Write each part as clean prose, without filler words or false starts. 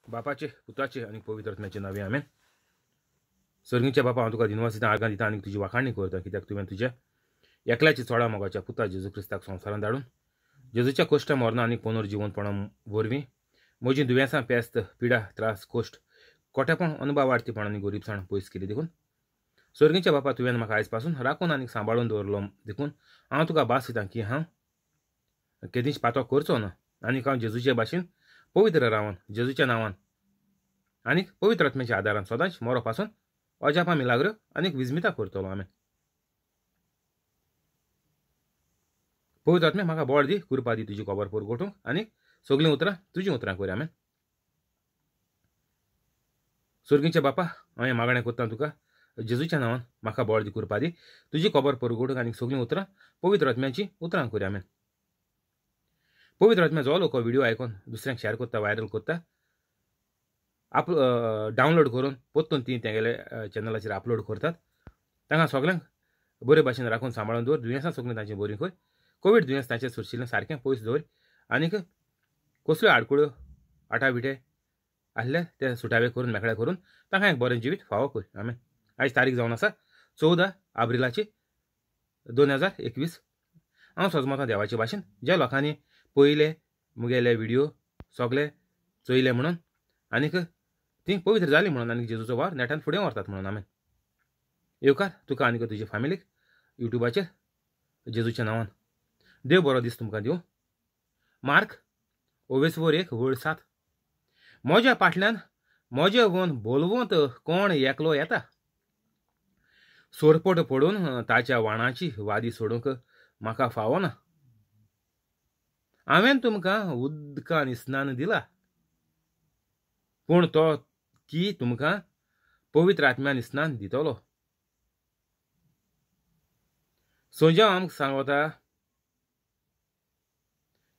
बापाचे पुताचे आणि पवित्र आत्म्याचे नावे आमेन. सर्गीच्या बापा हांव तुका दिनवास दिता आर्गां दिता आनी तुजी वाखाणणी करता, कित्याक तुवें तुज्या एकल्याच्या चोडा मोगाच्या पुता जेजू क्रिस्ताक संवसारांत धाडून जेजूच्या कोश्ट मरणा आनी पुनर्जीवनपणा वरवीं म्हजीं दुयेंसां पेस्त पिडा त्रास कोश्ट कोटेपण अनुभव वाडतीपण आनी गरीबसाण पयस केली देखून सर्गीच्या बापा तुवें म्हाका आयज पासून राखून आनी सांबाळून दवरलो देखून हांव तुका भास दितां की हांव केदींच पातो करचो ना आनी हांव जेजूचे भाशेन पवित्र रावन जेजूच्या नांवान आनी पवित्र आत्म्याच्या आदारान सदांच मोरो पासून अजापा मिलाग्र आनी विजमिता करतलो. आमेन. पवित्र आत्मे म्हाका बळ दी, कृपा दी तुजी खबर परगोटूंक आनी सगळीं उतरां तुजी उतरां कर. आमेन. सर्गीच्या बापा हांव हें मागणें करतां तुका जेजूच्या नांवान म्हाका बळ दी, कृपा दी तुजी खबर परगोटूंक आनी सगळीं उतरां पवित्र आत्म्याची उतरां कर. आमेन. पवित्र आत्म्या जो लोक व्हिडिओ आयकून दुसऱ्यांक शेअर करता, व्हायरल करता, डावनलोड करून पोत्तून ती तेगेले चॅनलाचेर अपलोड करतात, तांकां सगळ्यांक बरे भाशेन राखून सांबाळून दवर. दुयेंसां सगळीं तांची बरी कर. कोवीड दुयेंस ताचेर सुरशिल्लें सारकें पयस दवर आनीक कसल्यो आडकुळ्यो आटाविटे आसले ते सुटावे करून मेकळे करून तांकां एक बरें जिवीत फावो कर. आमेन. आयज तारीख जावन आसा 14 एप्रिलाची 2021. हांव सजमतां देवाचे भाशेन ज्या लोकांनी पयले मुगेले व्हिडिओ सगळे चोयले म्हणून आनीक ती पवित्र जाली म्हणून आनी जेजूचो वार नेटान फुडें व्हरतात म्हणून. आमेन. येवकार तुका आनीक तुजे फॅमिलीक युट्यूबाचेर जेजूच्या नांवान देव बरो दीस तुमकां दिवं. मार्क 21:1-7. म्हज्या फाटल्यान म्हजे वोन बोलवंत कोण एकलो येता, सोरपट पडून ताच्या वाणाची वादी सोडूंक म्हाका फावो ना. हांवें तुमकां उदकान स्नान दिला, पूण तो की तुमकां पवित्र आत्म्यान स्नान दितलो. सोजांव आमकां सांगता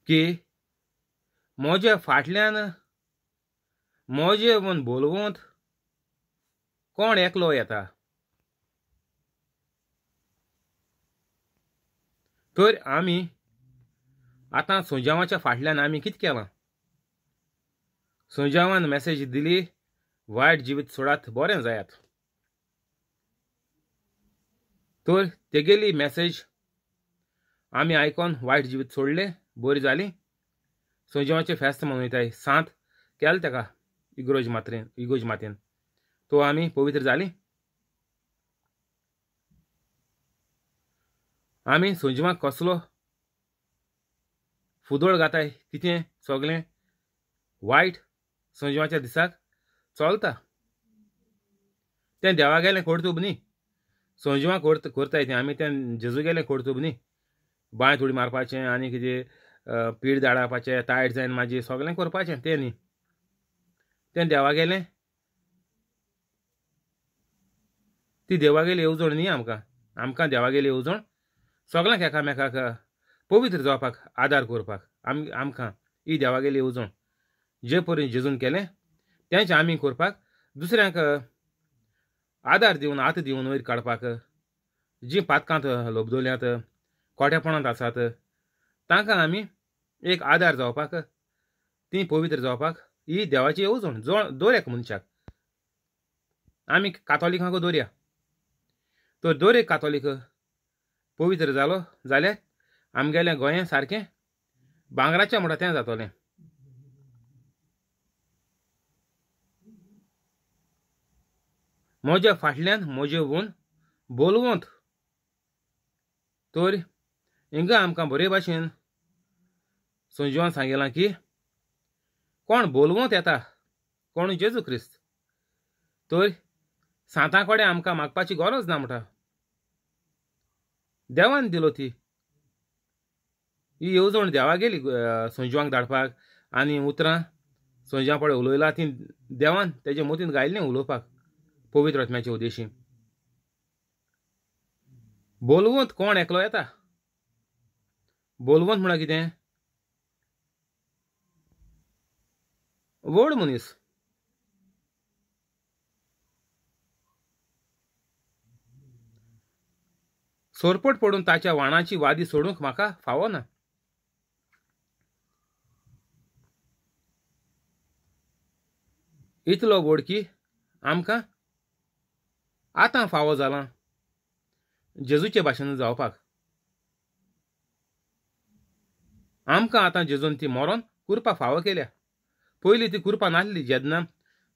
की म्हज्या फाटल्यान म्हजे वोन बोलवंत कोण एकलो येता, तर आमी आतां सोजावाच्या फाटल्यान आमी कितें केलां? सोजावान मॅसेज दिली, वायट जिवीत सोडात, बरें जायात. तर तेगेली मॅसेज आमी आयकोन वायट जिवीत सोडलें, बरी जाली. सोजावाचें फेस्त मनयताय, सांत केलें तेका इगोज मातेन, तो आमी पवित्र जाली. आमी सोजवाक कसलो फुदोळ घाताय, कितें सगळें वायट सोजवाच्या दिसाक चलता तें देवा गेलें करतूब न्ही. सोजवां करताय तें आमी तें जेजू गेलें करतूब न्ही. बांय थोडी मारपाचें आनी कितें पीड धाडपाचें, तायट जायन मागीर सगळें करपाचें तें न्ही. तें देवा गेलें, ती देवा गेली येवजण न्ही. आमकां देवा गेली येवजण सगळ्यांक एकामेकाक पवित्र जावपाक आदार करपाक आमकां ही देवा गेली येवजण जे परी जेजून केलें तेंच आमी करपाक, दुसऱ्यांक आदार दिवन हात दिवन वयर काडपाक, जीं पातकांत लोबदोल्यांत कोटेपणांत आसात तांकां आमी एक आदार जावपाक, ती पवित्र जावपाक ही देवाची येवजण दर एक मनशाक. आमी कातोलिकांक दवरया, तर दर एक कातोलीक पवित्र जालो जाल्यार आमगेलें गोंय सारकें भांगराच्या म्हणटा तें जातलें. म्हज्या फाटल्यान म्हजे वोन बोलवंत, तर हिंगा आमकां बरे भाशेन सोजवान सांगलां की कोण बोलवंत येता, कोण जेजू क्रिस्त, तर सांतां कडेन आमकां मागपाची गरज ना म्हणटा. देवान दिलो ती ही येवजण देवा गेली सोजवांक धाडपाक आनी उतरां सोजवां पळय उलयलां ती देवान तेजे मोतीन घायल्लीं उलोवपाक पवित्र आत्म्याचे उद्देशी. बोलवंत कोण एकलो येता, बोलवंत म्हणल्यार कितें? व्हड मनीस. सोरपट पडून ताच्या वाणाची वादी सोडूंक म्हाका फावो ना. इतलो व्हड की आमकां आतां फावो जालां जेजूचे भाशेन जावपाक. आमकां आतां जेजून ती मरोन कुरपा फावो केल्या. पयलीं ती कुरपा नासली जेन्ना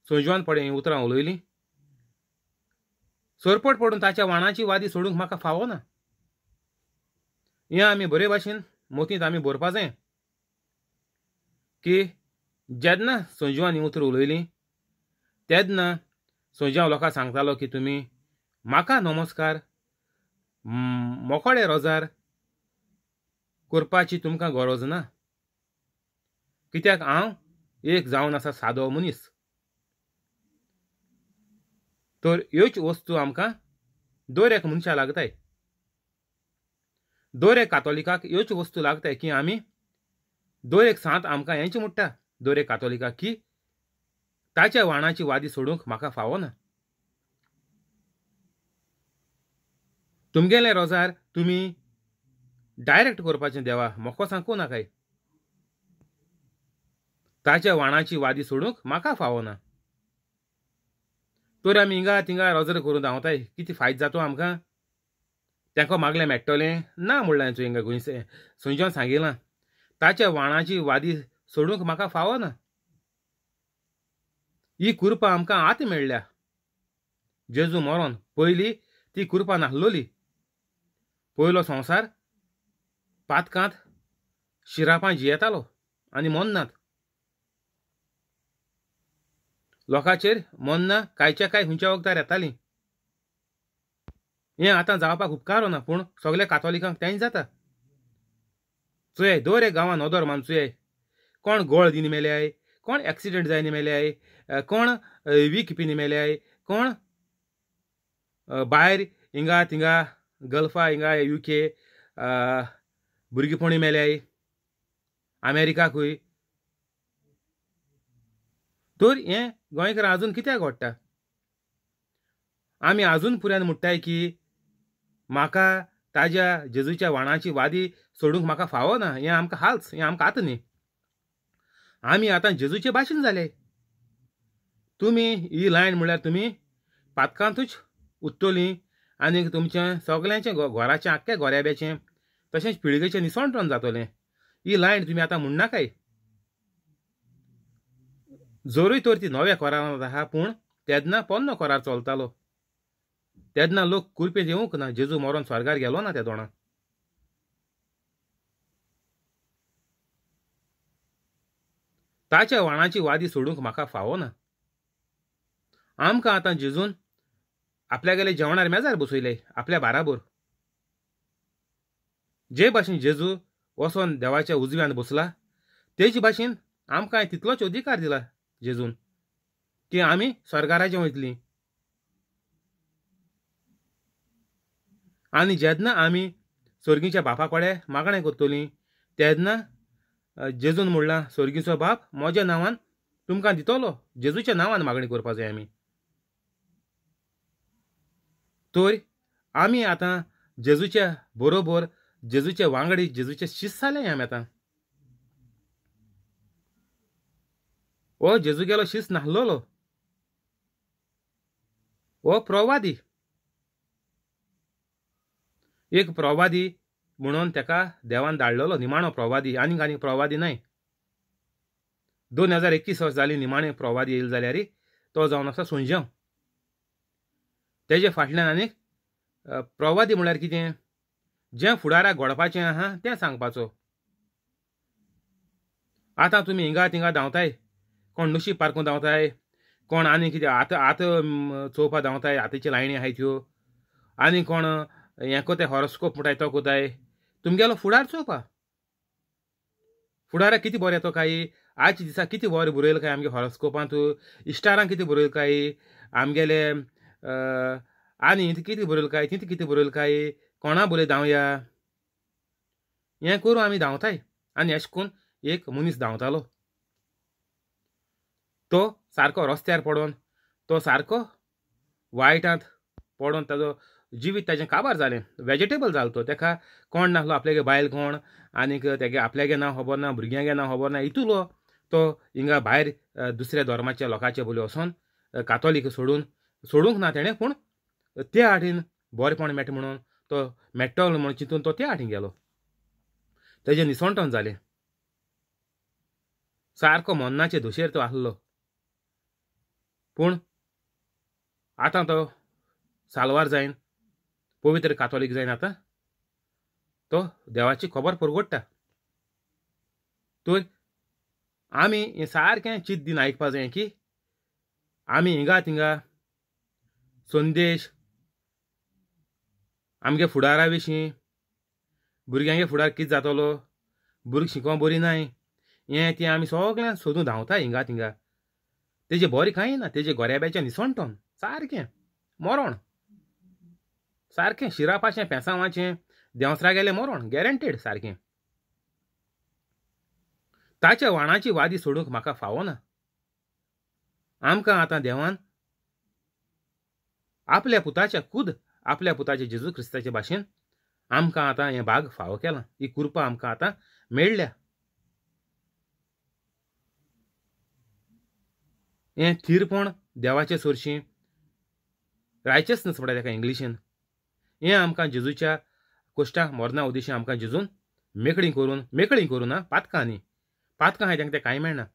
सोजवान पडें हीं उतरां उलयलीं. सोरपट पडून ताच्या वाणाची वादी सोडूंक म्हाका फावो ना. हें आमी बरे भाशेन मोतींत आमी बरोवपा जाय की जेन्ना सोजवान हीं उतरां उलयलीं तेन्ना सोजवान लोकांक सांगतालो की तुमी म्हाका नमस्कार मोकोळे रोजार करपाची तुमकां गरज ना, कित्याक हांव एक जावन आसा सादो मनीस. तर ह्योच वस्तू आमकां दर एक मनशा लागताय. दर एक कातोलिकाक ह्योच वस्तू लागताय की आमी दर एक सांत आमकां हेंच म्हणटा दर एक कातोलिकाक की ताच्या वाणाची वादी सोडूंक म्हाका फावो ना. तुमगेलें रोजार तुमी डायरेक्ट करपाचें देवा मोको सांगूं नाकाय. ताच्या वाणाची वादी सोडूंक म्हाका फावो ना. तर आमी हिंगा थिंगा रोजार करून धांवताय कितें फायद जातो आमकां. तांकां मागलें मेळटलें ना म्हणलें हांवें हिंगा गोंयचे सोजवान सांगिलां ताच्या वाणाची वादी सोडूंक म्हाका फावो ना. ही कुरपा आमकां आतां मेळ्ळ्या जेजू मरोन. पयलीं ती कुरपा नासलोली. पयलो संवसार पातकांत शिरापां जियेतालो आनी मोन्नात. लोकांचेर मोन्ना कांयच्या कांय खंयच्या वखदार येतालीं. हें आतां जावपाक उपकारो ना पूण सगल्या कातोलिकांक तेंच जाता. चुये दर एक गांवांत नदर मानचुये कोण गोळ दिन मेल्याय, कोण एक्सिडेंट जायन मेल्याय, कोण वीक पिनी मेल्याय, कोण भायर हिंगा थिंगा गल्फा हिंगा UK भुरगीपणी मेल्याय, अमेरिकाकूय. तर हें गोंयकारां आजून कित्याक घडटा. आमी आजून पुरान म्हणटाय की म्हाका ताज्या जेजूच्या वाणाची वादी सोडूंक म्हाका फावो ना. हें आमकां हालच, हें आमकां आतां न्ही. आमी आतां जेजूचे भाशेन जाले. तुमी ही लायन म्हळ्यार तुमी पातकांतूच उत्तोलीं आनी तुमचें सगल्यांचें घराचें आख्ख्या गोऱ्याब्याचें तशेंच पिळगेचें निसवण जातलें. ही लायन तुमी आतां म्हणनाकाय. जोरूय तर ती नव्या कोरारांत आहा पूण तेन्ना पोन्नो कोरार चलतालो. तेन्ना लोक कुरपेंत येवंक ना. जेजू मरोन स्वर्गार गेलो ना त्या दोणां. ताच्या वाणाची वादी सोडूंक म्हाका फावो ना. आमकां आतां जेजून आपल्यागेले जेवणार मेजार बसयले आपल्या बाराबर. जे भाशेन जेजू वचोन देवाच्या उजव्यान बसला तेच भाशेन आमकां तितलोच अधिकार दिला जेजून की आमी स्वर्गाराजें वयतलीं. आनी जेन्ना आमी सर्गीच्या बापा कडेन मागणें करतलीं तेन्ना जेजून म्हणलां सर्गीचो बाप म्हज्या नांवान तुमकां दितलो. जेजूच्या नांवान मागणी करपा जाय आमी. तर आमी आतां जेजूच्या बरोबर जेजूचे वांगडी जेजूचे शिश्य जाले आमी आतां. हो जेजूगेलो शिश्य नासलोलो. हो प्रवादी. एक प्रवादी म्हणून ताका देवान धाडलेलो निमाणो प्रवादी. आनीक प्रवादी न्हय. 2021 वर्स जालीं निमाणें प्रवादी येयले जाल्यार तो जावन आसा सोंज्यांव. तेजे फाटल्यान आनीक प्रवादी म्हळ्यार कितें जें फुडाराक घडपाचें आहा तें सांगपाचो. आतां तुमी हिंगा थिंगा धांवताय. कोण नशीब पारकून धांवताय, कोण आनी कितें आतां चोवपा धांवताय आतांच्यो लायणी आहाय त्यो, आनी कोण हें कोताय हॉरोस्कोप म्हणटाय तो कोताय. तुमगेलो फुडार चोवपा. फुडाराक कितें बरें येतो काय, आयच्या दिसा कितें बरें बरयलें काय आमगे हॉरोस्कोपांत, इश्टारांक कितें बरयलें काय, आमगेले आनी हिंत कितें बरयलें काय, तिंत कितें बरयलें काय, कोणा बोले धांवया. हें करून आमी धांवताय. आनी अशें करून एक मनीस धांवतालो. तो सारको रस्त्यार पडोन तो सारको वायटांत पडोन ताजो जिवीत ताजें काबार जालें. वेजिटेबल जालो तो. ताका कोण नासलो आपल्यागे बायल कोण, आनीक तेगे आपल्यागे नांव खबर ना, भुरग्यांगे नांव खबर ना. इतूलो तो हिंगा भायर दुसऱ्या धर्माच्या लोकांचे बोली वचोन कातोलीक सोडूंक ना तेणें, पूण ते आटीन बरेपण मेळटा म्हणून तो मेळटलो म्हणून चिंतून तो त्या आटीन गेलो. तेजें निसवणटण जालें. सारको मोन्नाचे दोशेर तो आसलो. पूण आतां तो सालवार जायन पवित्र कातोलीक जायन आतां तो देवाची खबर परगोडटा. तर आमी हें सारकें चिंत दिन आयकपा जाय की आमी हिंगा थिंगा संदेश आमगे फुडारा विशीं, भुरग्यांगे फुडार कितें जातलो, भुरगीं शिकोवंक बरीं नाय, हें तें आमी सगळें सोदूं धांवता हिंगा थिंगा. तेजें बरें कांय ना, तेजें गोऱ्याब्याचें निसवणटण सारकें मरोण, सारकें शिरापाचें पेंसावाचें देंवसरा गेलें मरोण गॅरंटेड सारकें. ताच्या वाणाची वादी सोडूंक म्हाका फावना. आमकां आतां देवान आपल्या पुताच्या जेजू क्रिस्ताचे भाशेन आमकां आतां हें भाग फावो केलां. ही कृपा आमकां आतां मेळ्ळ्या. हें थीरपण देवाचे सोरशीं रायचसनस म्हणटा तेका इंग्लिशीन. हें आमकां जेजूच्या कोश्टां मरणा उद्देशी आमकां जेजून मेकळीं करून ना पातकां न्ही. पातकां हाय तेंकां तें कांय मेळना.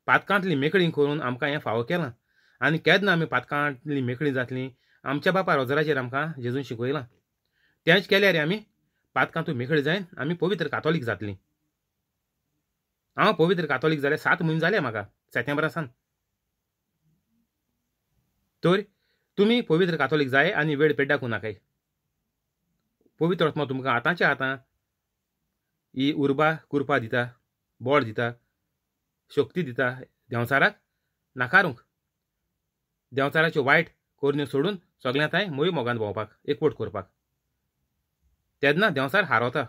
पातकांतली मेकळीं करून आमकां हें फावो केलां. आनी केन्ना आमी पातकांतलीं मेकळीं जातलीं आमच्या बापा रोजराचेर आमकां जेजून शिकयलां. तेंच केल्यार आमी पातकांतूं मेकळीं जायन आमी पवित्र कातोलीक जातलीं. हांव पवित्र कातोलीक जाल्यार 7 म्हयने जाले म्हाका सेप्टेंबरासान. तर तुमी पवित्र कातोलीक जाय आनी वेळ पेड्डाकूं नाकाय. पवित्र आत्मा तुमकां आतांच्या आतां ही उर्बा कुरपा दिता, बोड दिता, शक्ती दिता देंवचाराक नाकारूंक, देंवचाराच्यो वायट कोरण्यो सोडून सगळ्यां थंय मोही मोगान भोंवपाक, एकवट करपाक. तेन्ना देंवचार हारोता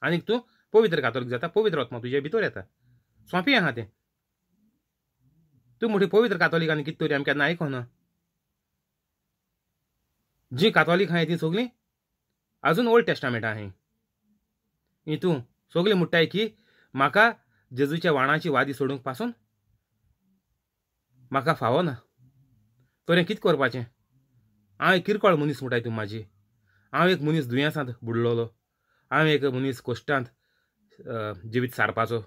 आनीक तूं पवित्र कातोलीक जाता. पवित्र आत्मा तुजे भितर येता. सोंपें आहा तें. तूं म्हणटी पवित्र कातोलीक आनी कितें तरी आमी केन्ना आयकोना. जीं कातोलीक आहाय तीं सगळीं आजून ओल्ड टेस्टामेंट आहाय. हितूं सगळीं म्हणटाय की म्हाका जेजूच्या वाणाची वादी सोडूंक पासून म्हाका फावना. तर हें कितें करपाचें? हांव एक किरकोळ मनीस म्हणटाय तूं म्हाजी. हांव एक मनीस दुयेंसांत बुडलोलो. हांव एक मनीस कोश्टांत जिवीत सारपाचो.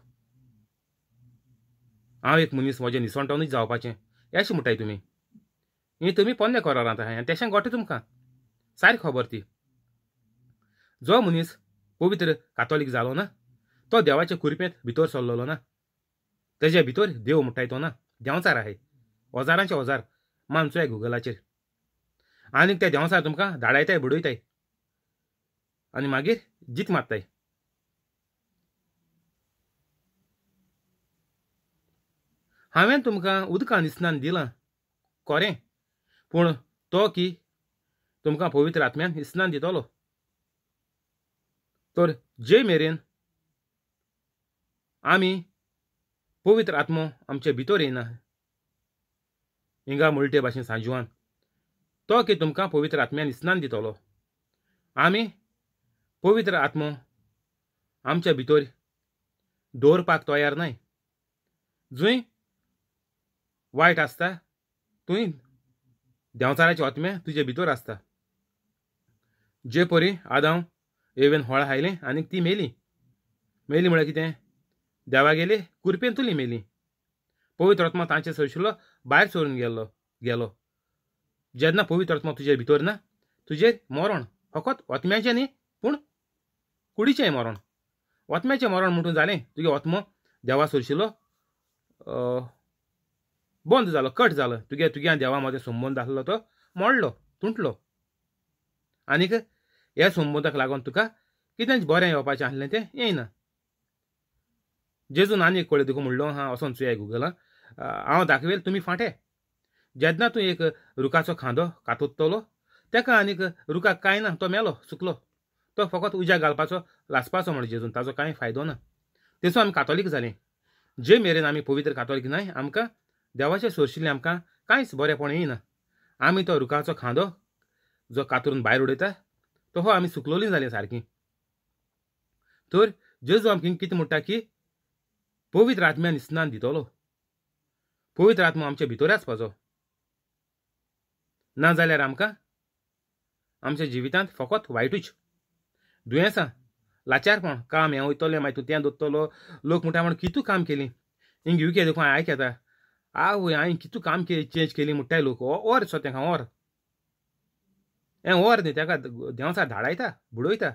हांव एक मनीस म्हजें निसवणटणूच जावपाचें हें अशें म्हणटाय तुमी. ही तुमी पोन्ने कोरारांत आहाय आनी तेशें गोठे तुमकां सारकी खबर ती. जो मनीस पवित्र कातोलीक जालो ना तो देवाच्या कृपेंत भितर सरलेलो ना. तेजे भितर देव म्हणटाय तो ना. देंवचार आहाय, ओजारांचे ओजार मानचोय गुगलाचेर. आनीक ते देंवचार तुमकां धाडायताय बुडयताय आनी मागीर जीत मारताय. हांवें तुमकां उदकान स्नान दिलां कोरें, पूण तो की तुमकां पवित्र आत्म्यान स्नान दितलो. तर जे मेरेन आमी पवित्र आत्मो आमचे भितर येयना हिंगा मुळटे भाशेन सांजवान, तो की तुमकां पवित्र आत्म्यान स्नान दितलो. आमी पवित्र आत्मो आमच्या भितर दवरपाक तयार नाय. जंय वायट आसता थंय देंवचाराचे आत्मे तुजे भितर आसता. जे परी आदाम येवेन व्हळ हायलें आनीक ती मेली म्हळ्यार कितें? देवा गेली कुरपेन तुली मेली. पवित्र आत्मा तांचे सरशिल्लो भायर सरून गेलो. जेन्ना पवित्र आत्मा तुजे भितर ना तुजेर मरण फकत आत्म्याचें न्ही पूण कुडीचेंय मरण. आत्म्याचें मरण म्हणून जालें तुगे आत्मो देवा सरशिल्लो बंद जालो, कट जालो. तुगे देवा मदें संबंद आसलो तो मोडलो, तुटलो. आनीक ह्या संबंदाक लागून तुका कितेंच बरें येवपाचें आसलें तें येयना. जेजून आनी एक कळ्ळें तुका म्हणलो हा वचोन चुया गुगलाक. हांव दाखयलें तुमी फाटें. जेन्ना तूं एक रुखाचो खांदो कातुरतलो तेका आनीक रुखाक कांय ना, तो मेलो सुकलो. तो फकत उज्या घालपाचो लासपाचो म्हण जेजून, ताजो कांय फायदो ना. तेचो आमी कातोलीक जालीं. जे मेरेन आमी पवित्र कातोलीक नाय आमकां देवाचे सोरशिल्लें आमकां कांयच बरेंपण येयना. आमी तो रुखाचो खांदो जो कातरून भायर उडयता तो आमी सुकलोलीं जालीं सारकीं. तर जेजू आमकां कितें म्हणटा की पवित्र आत्म्यान स्नान दितलो. पवित्र आत्मो आमच्या भितर आसपाचो. ना जाल्यार आमकां आमच्या जिवितांत फकत वायटूच, दुयेंसां, लाचारपण, काम हें वयतलें मागीर तूं तें दोत्तलो. लोक म्हणटा म्हण कितू काम केली हिंग यूके देखून आयक येता. आवय हांवें कितू काम चेंज केली म्हणटाय लोक. ओर सो तेका ओर हें ओर न्ही, तेका देंवचार धाडायता, बुडयता.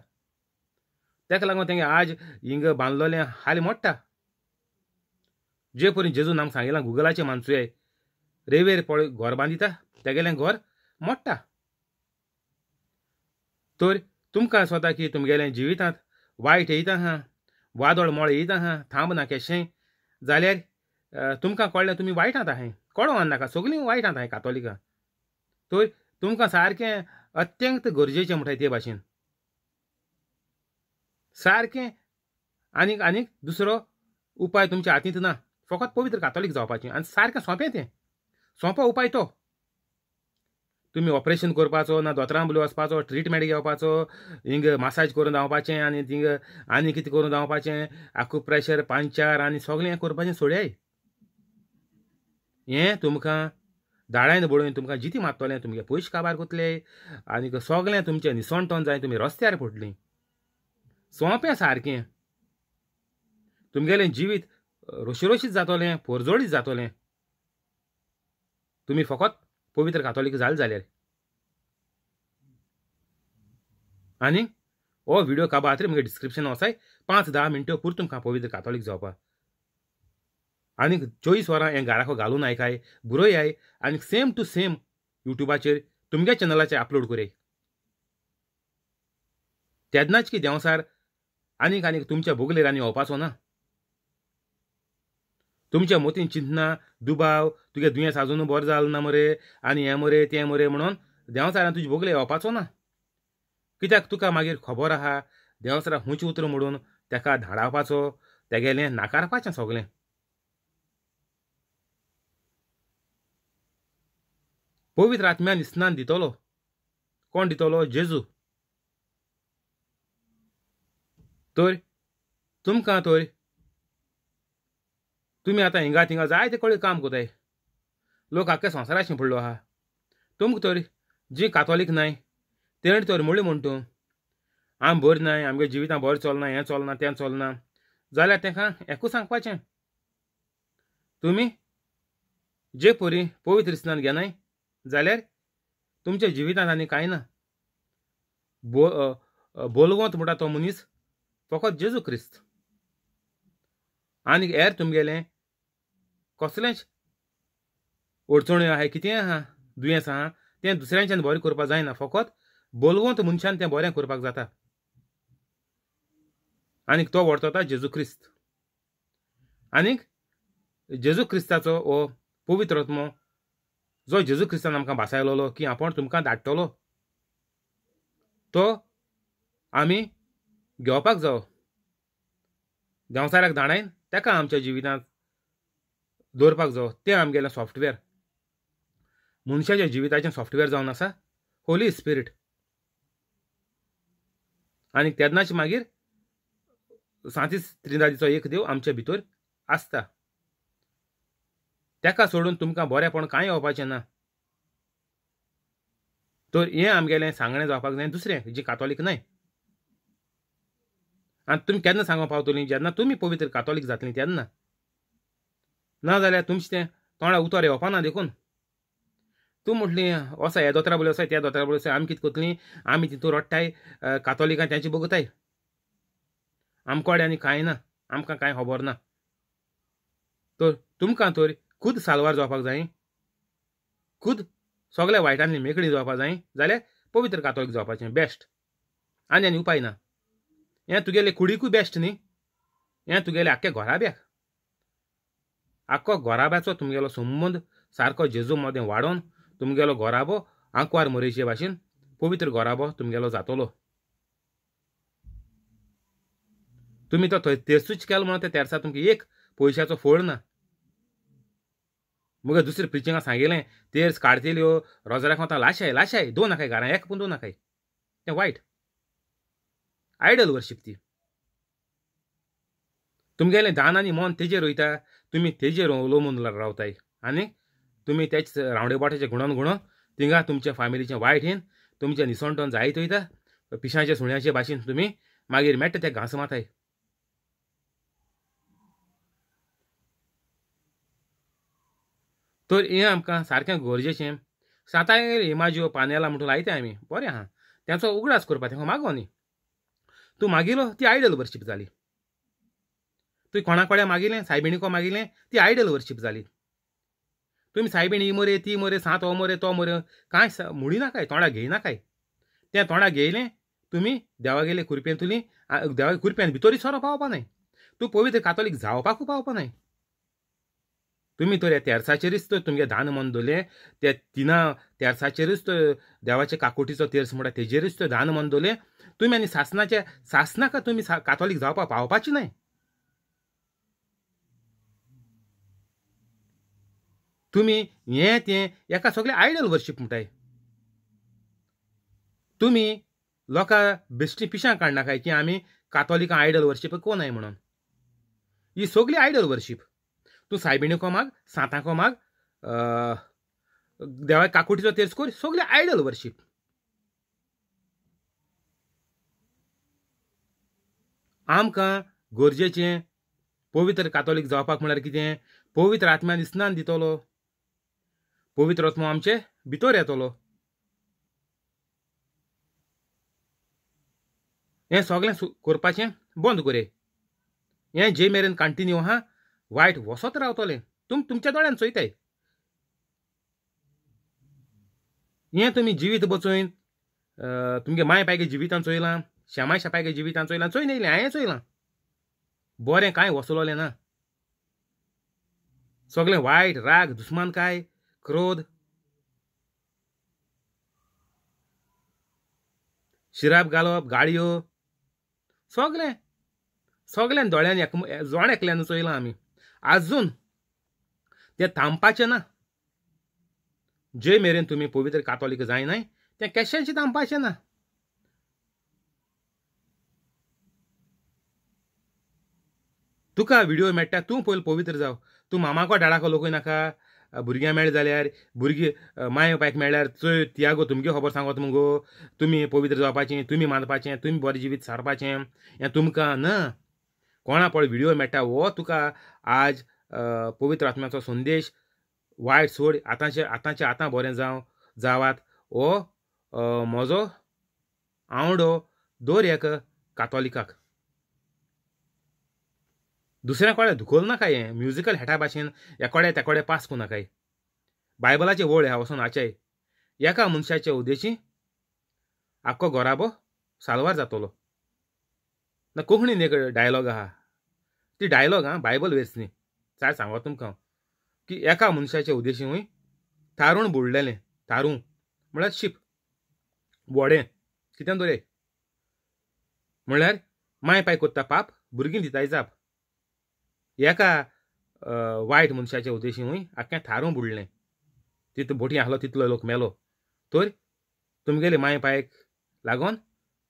तेका लागून तेंगे आज हिंग बांदलोलें हाली मोडटा. जे परी जेजून आमकां सांगिलां गुगलाचेर मानसुये रेवेर पळय घर बांदिता तेगेलें घर मोडटा. तर तुमकां स्वता की तुमगेलें जिवितांत वायट येयता आहा, वादळ मोळ येयता आहा, थांब ना केशें जाल्यार तुमकां कळ्ळें तुमी वायटांत आहाय. कळोंक नाका, सगळीं वायटांत आहाय कातोलिकां. तर तुमकां सारकें अत्यंत गरजेचें म्हणटाय ते भाशेन सारकें आनीक दुसरो उपाय तुमच्या हातींत ना. फकत पवित्र कातोलीक जावपाचें आनी सारकें सोंपें तें. सोंपो उपाय तो. तुमी ऑपरेशन करपाचो ना दोतोरां वचपाचो, ट्रिटमेंट घेवपाचो, हिंग मसाज करून धांवपाचें आनी थिंग आनी कितें करून धांवपाचें, आकू प्रेशर पांचार आनी सगळें हें करपाचें सोड्याय. हें तुमकां धाडायन बडोवन तुमकां जिती मारतलें, तुमगे पयशे काबार कोतले आनीक सगळें तुमचें निसणटोन जायन तुमी रस्त्यार पडलीं. सोंपें सारकें. तुमगेलें जिवीत रोशीरोशीत जातोलें, पोरजोळीत जातोलें. तुमी फकत पवित्र कातोलीक जाले जाल्यार. आनी हो व्हिडिओ काबा खातीर म्हगे डिस्क्रिप्शन वचाय 5-10 मिनटो पुरो तुमकां पवित्र कातोलीक जावपाक. आनीक 24 वरां हें घराको घालून आयकाय, बरोयाय आनीक सेम टू सेम युट्यूबाचेर तुमगे चॅनलाचेर अपलोड कराय. तेदनाच की देंवसार आनीक तुमच्या बोगलेर आनी येवपाचो ना. तुमच्या मोतीन चिंतना दुबाव, तुगे दुयेंस आजून बरें जालें ना मरे आनी हें मरे तें मरे म्हणून देंवसारान तुजे बोगले येवपाचो ना. कित्याक तुका मागीर खबर आहा देंवसरा हुंच उतर म्हणून तेका धाडावपाचो, तेगेलें नाकारपाचें सगलें. पवित्र आत्म्यान स्नान दितलो. कोण दितलो? जेजू. तर तुमकां तर तुमी आतां हिंगा थिंगा जायते कडेन काम कोताय. लोक आख्ख्या संवसाराचें पडलो आहा. तुमकां तर जी कातोलीक नाय तेणी तर म्हणलें म्हण तूं आमी बरी नाय, आमगे जिवितां बरें चलना, हें चलना तें चलना जाल्यार तेका एकूच सांगपाचें तुमी जे परी पवित्र स्नान घेनाय जाल्यार तुमच्या जिवितांत आनी कांय ना. बोलवंत म्हणटा तो मनीस फकत जेजू क्रिस्त. आनीक हेर तुमगेलें कसलेंच अडचण्यो आहाय, कितें आहा, दुयेंस आहा तें दुसऱ्यांच्यान बरें करपाक जायना. फकत बोलवंत मनशान तें बरें करपाक जाता. आनीक तो वर्तता जेजू क्रिस्त. आनीक जेजू क्रिस्ताचो हो पवित्र आत्मो जो जेजू क्रिस्तान आमकां भासायलोलो की आपूण तुमकां धाडटलो तो आमी घेवपाक जावो. देंवसाराक धाडायन तेका आमच्या जिवितांत दवरपाक जावो. तें आमगेलें सॉफ्टवेअर. मनशाच्या जिविताचें सॉफ्टवेअर जावन आसा होली स्पिरीट. आनीक तेदनाच मागीर सांतीस त्रिनादीचो एक देव आमच्या भितर आसता. तेका सोडून तुमकां बरेंपण कांय येवपाचें ना. तर हें आमगेलें सांगणें जावपाक जाय दुसरें जी कातोलीक नाय. आनी तुमी केन्ना सांगूंक पावतलीं? जेन्ना तुमी पवित्र कातोलीक जातलीं तेन्ना. ना जाल्यार तुमचें तें तोंडा उतर येवपाना देखून. तूं म्हटलीं वोसा हे दोतोरा बोले वसाय त्या दोतोरा बोले वसाय आमी कितें कोतलीं? आमी तितून रडटाय कातोलिकां तेंची बोगताय. आमकोडे आनी कांय ना, आमकां कांय खबर ना. तर तुमकां तर खूद साल्वार जावपाक जाय, खूद सगळ्या वायटांतली मेकळी जावपाक जाय जाल्यार पवित्र कातोलीक जावपाचें बेस्ट. आनी उपाय ना. हें तुगेलें कुडीकूय बेस्ट न्ही, हें तुगेलें आख्ख्या घोराब्याक. आख्खो घोराब्याचो तुमगेलो संबंद सारको जेजू मदें वाडोवन तुमगेलो घोराबो आंकवार मोरेचे भाशेन पवित्र घोराबो तुमगेलो जातलो. तुमी तो तेर्सूच केलो म्हणून त्या तेर्सा तुमकां एक पयशाचो फळ ना. मुगे दुसरे प्रिचिंगां सांगिल्लें तेर्स काडटेल्यो रोजराक वता लाशाय दोन नाकाय घरां एक पूण दोन नाकाय. तें वायट. आयडल वर्शीप ती. तुमगेलें दान आनी मन तेजेर रोयता, तुमी तेजेर अवलंबून रावताय आनी तुमी तेच रावंडेबाटाचे गुणोन गुणोन थिंगा तुमच्या फॅमिलीचें वायट येन तुमचें निसणटोन जायत वयता. पिशांच्या सुण्याचे भाशेन तुमी मागीर मेट्टा ते घांस माताय. तर हें आमकां सारकें गरजेचें. साताय इमाज्यो पानेलां म्हणून लायताय आमी, बरें आहा, तेंचो उगडास करपा तेंका मागो न्ही. तूं मागिलो ती आयडल वर्शीप जाली. तुवें कोणा कडेन मागिलें, सायबिणीको मागिलें, ती आयडल वर्शीप जाली. तुमी सायबीण ही मरे, ती मरे, सांत हो मरे, तो मरे, कांय म्हणिनाकाय, तोंडाक घेयनाकाय. तें तोंडाक घेयलें तुमी देवागेले कुरपेन तुली, देवागे कुरप्यान भितोरी सोरो पावपा न्हय. तूं पवित्र कातोलीक जावपाकू पावपा न्हय. तुमी तर ह्या तेर्साचेरूच तर तुमगे दान मन दवरलें, त्या तिना तेर्साचेरूच तर देवाचे काकोटीचो तेर्स म्हणटा तेजेरूच तर दान मन दवरलें. तुमी आनी सासनाका तुमी कातोलीक जावपा पावपाची न्हय. तुमी हें तें एका सगळें आयडल वर्शीप म्हणटाय. तुमी लोकां बेश्टी पिशां काडनाकाय की आमी कातोलिकां आयडल वर्शीप कोनाय म्हणून. ही सगळी आयडल वर्शीप. तूं सायबिणीको माग, सांताको माग, देवा काकुटीचो तेर्स कर, सगळें आयडल वर्शीप. आमकां गरजेचें पवित्र कातोलीक जावपाक म्हळ्यार कितें, पवित्र आत्म्यान स्नान दितलो, पवित्र आत्मो आमचे भितर येतलो. हें सगळें करपाचें बंद करे. हें जे मेरेन कंटिन्यू आहा, वायट वसत रावतलें. तुमच्या दोळ्यान चोयताय. हें तुमी जिवीत बचोवन तुमगे माय पायगे जिवितान चोयलां, श्यामाय शापायगे जिवितान चोयलां, चोयन येयलें, हांवें चोयलां. बरें कांय वसलोलें ना. सगळें वायट, राग, दुस्मानकाय, क्रोध, शिराप घालप, गाळयो, सगळ्यान दोळ्यान जोण एकल्यान चोयलां आमी. आजून तें थांबपाचें ना. जे मेरेन तुमी पवित्र कातोलीक जायनाय तें केश्यांची थांबपाचें ना. तुका व्हिडिओ मेळटा, तूं पयलीं पवित्र जाव. तूं मामाको डाडाको लोकूय नाका. भुरग्यां मेळ जाल्यार, भुरगीं माय पायक मेळ्ळ्यार चोय तियागो तुमगे खबर सांगत मुगो. तुमी पवित्र जावपाचें, तुमी मानपाचें, तुमी बरें जिवीत सारपाचें. हें तुमकां न. कोणा पळय व्हिडिओ मेळटा हो तुका आज पवित्र आत्म्याचो संदेश. वायट सोड, आतां बरें जावात. हो म्हजो आवडो दर एक कातोलिकाक. दुसऱ्या कोडे दुखोल नाकाय. हें म्युजिकल हेटा भाशेन एकोडे तेकोडे पास करूं नाकाय. बायबलाचे वळ ह्या वचून वाचाय. एका मनशाच्या उदेशी आख्खो घोराबो साल्वार जातलो. ना कोंकणीन एक डायलॉग आहा, ती डायलॉग बायबल वेर्स न्ही, चार सांगो तुमकां की एका मनशाच्या उदेशी हूंय थारूण बुडलेलें. थारूं म्हळ्यार शीप, व्हडें कितें दवरे म्हळ्यार माय पाय कोत्ता पाप, भुरगीं दिताय जाप. एका वायट मनशाच्या उदेशी हूंय आख्खें थारूं बुडलें. तितलो बोटी आहलो तितलो लोक मेलो. तर तुमगेले माय पायक लागोन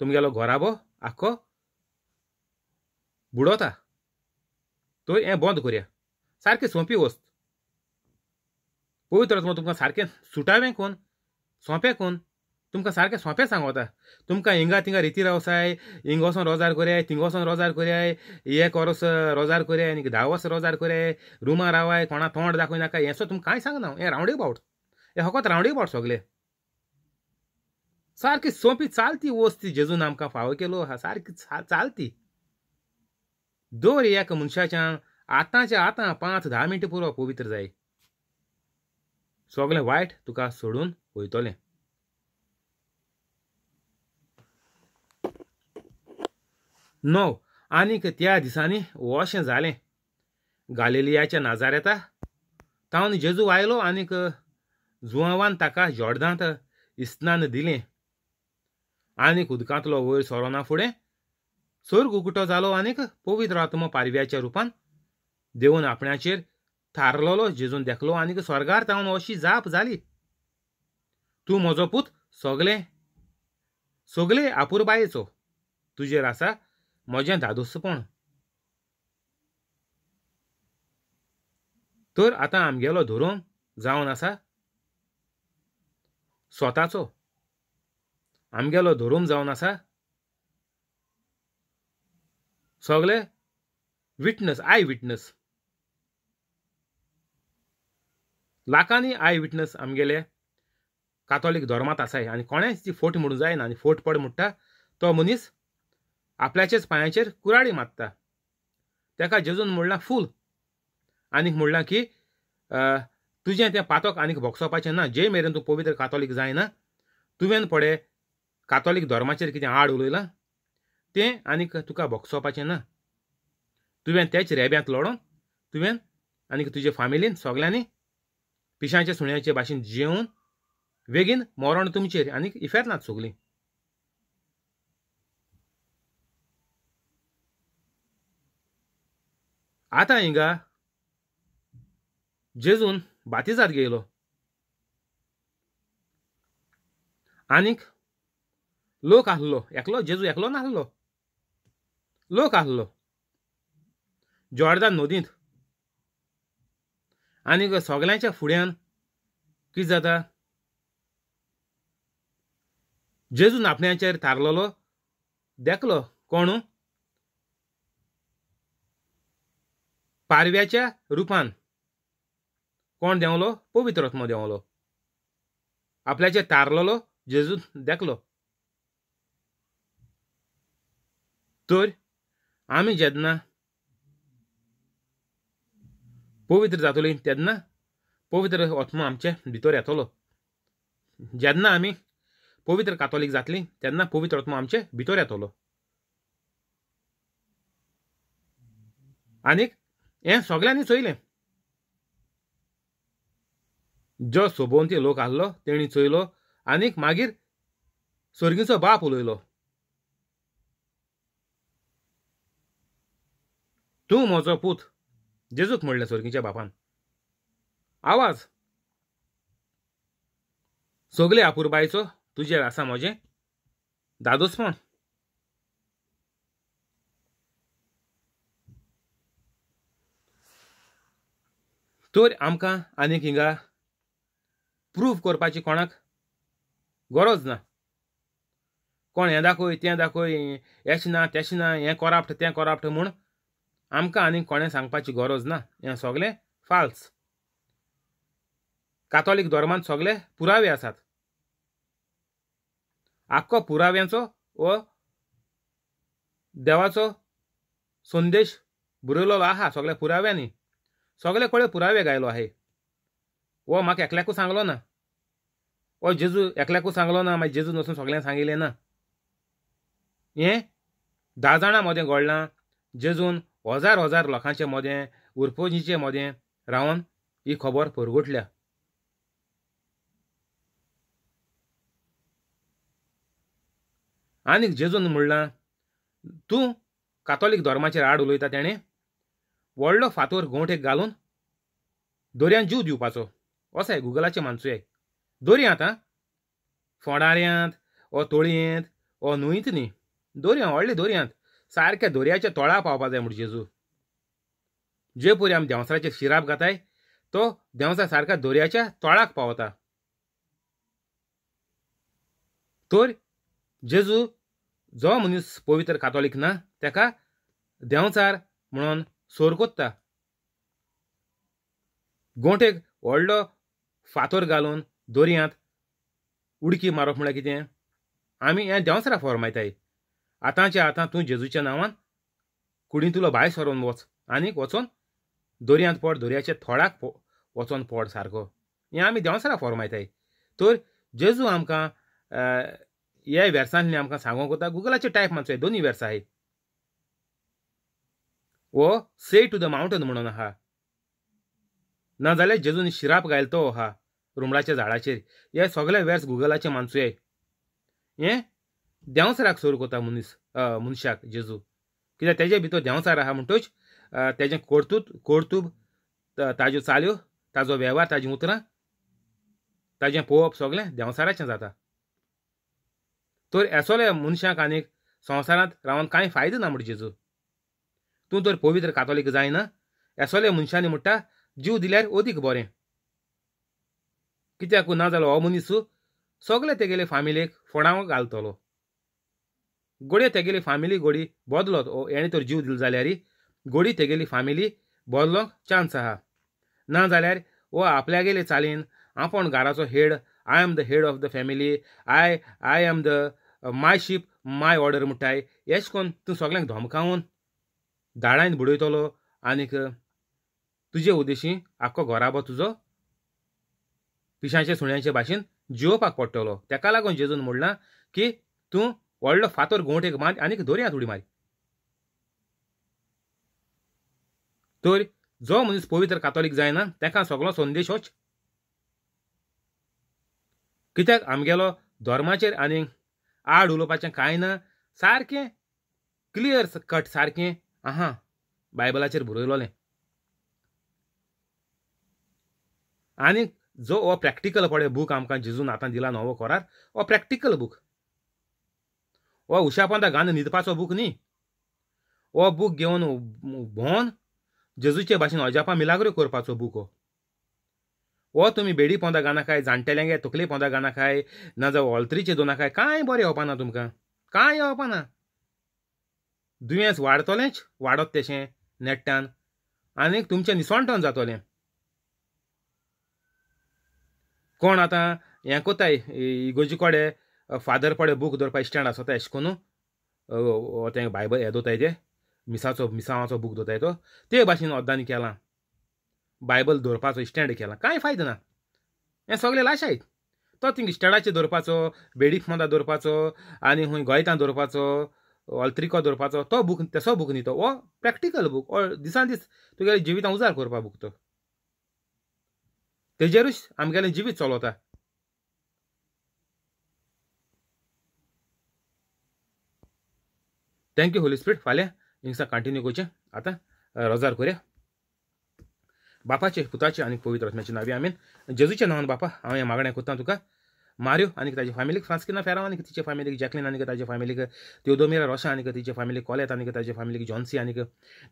तुमगेलो घोराबो आख्खो बुडोता. तर हें बंद करया. सारकें सोंपी वस्त. पवित्र आत्मो तुमकां सारकें सुटावें कोन्न, सोंपें कोन्न, तुमकां सारकें सोंपें सांगोता. तुमकां हिंगा तिंगा रिती रावसाय, हिंग वचोन रोजार कोराय, थिंग वचोन रोजार कोराय, 1 वर्स रोजार कोराय आनी 10 वर्स रोजार कोराय, रुमा रावाय, कोणा तोंड दाखोय नाका, हें तुमकां कांय सांगना. हें रावंडे बावट. हें फकत रावंडे बावट सगलें. सारकी सोंपी चालती वस्त जेजून आमकां फावो केलो आहा, सारकी चालती. दर एक मनशाच्यान आतांच्या आतां 5-10 मिनटां पुरो पवित्र जाय. सगलें वायट तुका सोडून वयतलें. णव. आनीक त्या दिसांनी अशें जालें. गालिलियाच्या नाजारेता तावन जेजू आयलो आनीक जुवांवान ताका जॉर्दांत स्नान दिलें. आनीक उदकांतलो वयर सरोना फुडें सर्ग उगटो जालो आनीक पवित्र आत्मो पारव्याच्या रुपान देवून आपणाचेर थारलोलो जेजून देखलो आनीक स्वर्गार तावन अशी जाप जाली, तूं म्हजो पूत सगले आपुरबायेचो. तुजेर आसा म्हजें धादोसपण. तर आतां आमगेलो धर्म जावन आसा स्वताचो. आमगेलो धर्म जावन आसा सगळे विटनस, आय विटनस. लाखांनी आय विटनस आमगेले कातोलीक धर्मांत आसाय. आनी कोणेच ती फोट म्हणूंक जायना. आनी फोट पड म्हणटा तो मनीस आपल्याच्याच पांयाचेर कुराडी मारता. तेका जेजून म्हणलां फूल. आनीक म्हणलां की तुजें तें पातक आनीक भोगसोवपाचें ना. जे मेरेन तूं पवित्र कातोलीक जायना, तुवें पडे कातोलीक धर्माचेर कितें आड उलयलां तें आनीक तुका भोगसोवपाचें ना. तुवें तेच रेब्यांत लडोन तुवें आनीक तुजे फामिलीन सगल्यांनी पिशांच्या सुण्याचे भाशेन जेवन बेगीन मरण तुमचेर आनीक इफेरनात सगलीं. आतां हिंगा जेजून बातिजात गेलो. आनीक लोक आहलो. एकलो जेजू एकलो नाहलो. लोक आहलो जॉर्दान नदींत. आनीक सगल्यांच्या फुड्यान कितें जाता, जेजून आपण्याचेर थारलेलो देखलो कोण पारव्याच्या रुपान कोण देंवलो, पवित्र आत्मो देंवलो. आपल्याचेर थारलेलो जेजून देखलो. तर आमी जेन्ना पवित्र जातलीं तेन्ना पवित्र आत्मो आमचे भितर येतलो. जेन्ना आमी पवित्र कातोलीक जातलीं तेन्ना पवित्र आत्मो आमचे भितर येतलो. आनीक हें सगल्यांनी चोयलें. जो सोबोवंती लोक आहलो तेणी चोयलो. आनीक मागीर सर्गीचो बाप उलयलो, तूं म्हजो पूत. जेजूक म्हणलें सर्गीच्या बापान. आवाज सगले आपुरबायेचो तुजेर आसा म्हजें दादोसपण. तर आमकां आनीक हिंगा प्रूव करपाची कोणाक गरज ना. कोण हें दाखय तें दाखय, हेच ना तेश ना, हें करप्ट तें करप्ट म्हूण आमकां आनीक कोणें सांगपाची गरज ना. हें सगलें फाल्स. कातोलीक धर्मांत सगळे पुरावे आसात. आख्खो पुराव्यांचो वो देवाचो संदेश बरयलोलो आहा सगळ्या पुराव्यांनी. सगळे कडेन पुरावे गायलो आहे. वो म्हाका एकल्याकूच सांगलो ना. वो जेजू एकल्याकूच सांगलो ना. मागीर जेजून वचून सगळ्यांक सांगिल्लें ना. हें 10 जाणां मोदें घडलां. जेजून हजार हजार लोकांचें मोदें, उरपोजीचें मोदें रावन ही खबर परगटल्या. आनीक जेजून म्हणलां तूं कातोलीक धर्माचेर आड उलयता. तेणें व्हडलो फातर गोंठेक घालून दोरयांत जीव दिवपाचो. वसाय गुगलाचेर मानसुयाय. दोरयांत आं, फोंडाऱ्यांत वो तळयेंत वो न्हंयत न्ही, दोरयां व्हडले दोरयांत. सारक्या दोरयाच्या तोळा पावपा जाय म्हूण जेजू. जे परी आमी देंवसाराचेर शिराप घाताय तो देंवसार सारक्या दोरयाच्या तोळाक पावता. तर जेजू जो मनीस पवित्र कातोलीक ना तेका देंवचार म्हणून सोर कोत्ता. गोंठेक व्हडलो फातर घालून दोरयांत उडकी मारप म्हळ्यार कितें, आमी हें देंवसरा फॉर्मायताय. आतांच्या आतां तूं जेजूच्या नांवान कुडींतलो भायर सरोन वच आनीक वचोन दोरयांत पड, दोरयाच्या थोडाक वचोन पड सारको. हें आमी देंवसरा फॉर्मायताय. तर जेजू आमकां ह्या वर्सांतली आमकां सांगोंक वता. गुगलाचेर टायप मातसो दोनी वर्सां आहाय. वो से टू द मावंटन म्हणून आहा. नाजाल्यार जेजून शिराप घायलो तो आहा रुमडाच्या झाडाचेर. हे सगळे वर्स गुगलाचेर मानसुयाय. हें देंवसराक सोर कोता मनशाक जेजू. कित्याक तेजे भितर देंवसार आहा म्हणटच तेजें कोर्तूब ताज्यो चाल्यो, ताजो वेव्हार, ताजीं उतरां, ताजें पळोवप सगळें देंवसाराचें जाता. तर एसोल्या मनशाक आनीक संवसारांत रावन कांय फायदो ना म्हूण जेजू. तूं तर पवित्र कातोलीक जायना. एसोल्या मनशांनी म्हणटा जीव दिल्यार अदीक बरें. कित्याक ना जाल्यार हो मनीस सगळे तेगेले फामिलीक फोंडाव घालतलो. घोडये तेगेली फामिली घोडी बदलोत. हेणें तर जीव दिलो जाल्यार घोडी तेगेली फामिली बदलोंक चान्स आहा. ना जाल्यार वो आपल्यागेले चालीन आपण घराचो head, I am the head of the family, I am the my sheep my order म्हणटाय. हेश कोन्न तूं सगळ्यांक धमकावन दाळांत बुडयतलो आनीक तुजे उद्देशी आख्खो घोराबो तुजो पिशांचे सुण्याचे भाशेन जिवोवपाक पडटलो. तेका लागून जेजून म्हणलां की तूं व्हडलो फातर घोंटेक मार आनीक दर्यांत उडी मार. तर जो मनीस पवित्र कातोलीक जायना तेका सगळो संदेश होच. कित्याक आमगेलो धर्माचेर आनीक आड उलोवपाचें कांय ना. सारकें क्लियर कट सारकें आहा बायबलाचेर बरयलोलें. आनीक जो हो प्रॅक्टिकल पळय बूक आमकां जेजून आतां दिला नवो कोरार, हो प्रॅक्टिकल बूक. हो उशापोंदा घालन न्हिदपाचो बूक न्ही. हो बूक घेवन भोंवन जेजूचे भाशेन अजापां मिलाग्रो करपाचो बूक हो. हो तुमी बेडी पोंदा घानाकाय, जाणटेल्यांगे तकले पोंदा घानाकाय, ना जावं ऑल्तरीचे दोनाकाय, कांय बरें येवपाना तुमकां. कांय येवपाना. दुयेंस वाडतलेंच वाडत तेशें नेट्टान आनीक तुमचें निसोणटन जातलें. कोण आतां हें कोताय इगोजी कोडे फादर पडे बूक दवरपा स्टँड आसता एश कोनू तें बायबल हें दोताय ते मिसावाचो बूक दोताय तो ते भाशेन ओद्दांनी केलां. बायबल दवरपाचो स्टँड केलां. कांय फायदो ना. हें सगळें लाशायत. तो थिंग स्टँडाचेर दवरपाचो, बेडी फोंदा दवरपाचो आनी खूंय गोंयतां दवरपाचो, ऑल्त्रिको दवरपाचो तो बूक तसो बूक न्ही तो. हो प्रॅक्टिकल बूक. हो दिसान दीस तुगेले जिवितां उजार करपा बूक तो. तेजेरूच आमगेलें जिवीत चलता. Thank you Holy spirit. फाल्यां हिंगसा कंटिन्यू करचें. आतां रोजार करया. बापाचे, पुताचे आनी पवित्र आत्म्याचे नांवी आमीन. जेजूच्या नांवान बापा हांव हें मागणें कोत्तां तुका. मारियो आनीक ताजे फॅमिलीक, फ्रांस्किना फेरांव आनीक तिचे फॅमिलीक, जॅकलीन आनीक ताजे फॅमिलीक, थियोदोमिरा रोशा आनीक तिचे फॅमिलीक, कॉलेत आनीक ताजे फॅमिलीक, जॉन्सी आनीक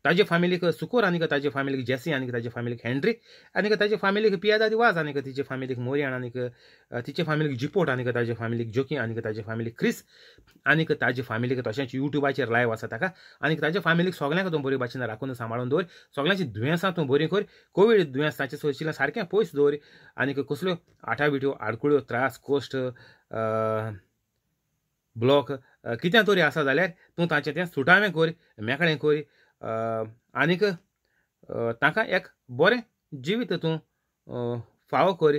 ताजे फॅमिलीक, सुकोर आनीक ताजे फॅमिलीक, जेसी आनीक ताजे फॅमिलीक, हेनरी आनीक ताजे फॅमिलीक, पियादा दिवाज आनीक तिचे फॅमिलीक, मोरियान आनीक तिचे फॅमिलीक, जिपोट आनीक ताजे फॅमिलीक, जोकी आनीक ताजे फॅमिलीक, क्रिस आनीक ताजे फॅमिलीक, तशेंच युट्यूबाचेर लायव्ह आसा ताका आनीक ताजे फॅमिलीक सगळ्यांक तूं बरे भाशेन राखून सांबाळून दवर. सगळ्यांची दुयेंसां तूं बरीं कर. कोवीड दुयेंस ताचे सोयशिल्लें सारकें पयस दवर आनीक कसल्यो आठाविट्यो आडकुळ्यो त्रास कोश्ट ब्लॉक कितें तरी आसा जाल्यार तूं ताचें तें सुटावें कर, मेकळें कर आनीक ताका एक बरें जिवीत तूं फावो कर.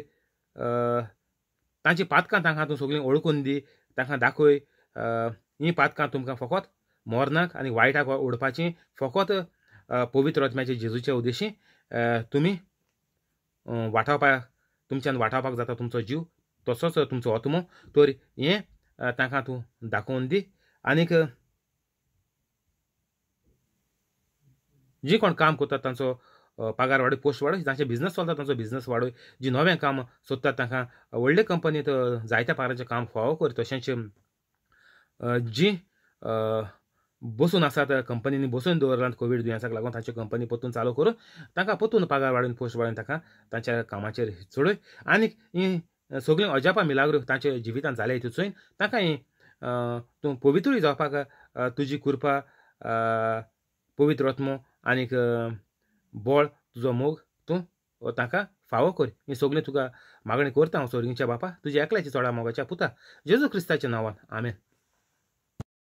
तांची पातकां तांकां तूं सगळीं ओळखून दी, तांकां दाखय. हीं पातकां तुमकां फकत मोरनाक आनी वायटाक उडोवपाचीं फकत पवित्र आत्म्याचे जेजूच्या उद्देशी तुमी वाटावपाक तुमच्यान वाटावपाक जाता तुमचो जीव तसोच तुमचो आत्मो. तर हें तांकां तूं दाखोवन दी. आनीक जी कोण काम करतात तांचो पगार वाडय, पोस्ट वाडय, जांचे बिझनस चलता तांचो बिझनस वाडय. जी नवें काम सोदतात तांकां व्हडले कंपनींत जायत्या पाराचें काम फावो कर. तशेंच जी बसून आसात कंपनींनी बसून दवरलात कोवीड दुयेंसाक लागून तांच्यो कंपनी परतून चालू करून तांकां परतून पगार वाडोवन पोस्ट वाडोवन तांकां तांच्या कामाचेर चडय. आनीक हीं सगळीं अजापां मिलाग्रो तांच्या जिवितांत जाले थंय तांकां हीं तूं पवित्रूय जावपाक तुजी कृपा, पवित्र आत्मो आनीक बळ तुजो मोग तूं तांकां फावो कर. हीं सगळीं तुका मागणी करता हांव सर्गीच्या बापा तुज्या एकल्याच्या चोडा मोगाच्या पुता जेजू क्रिस्ताच्या नांवान. आमेन.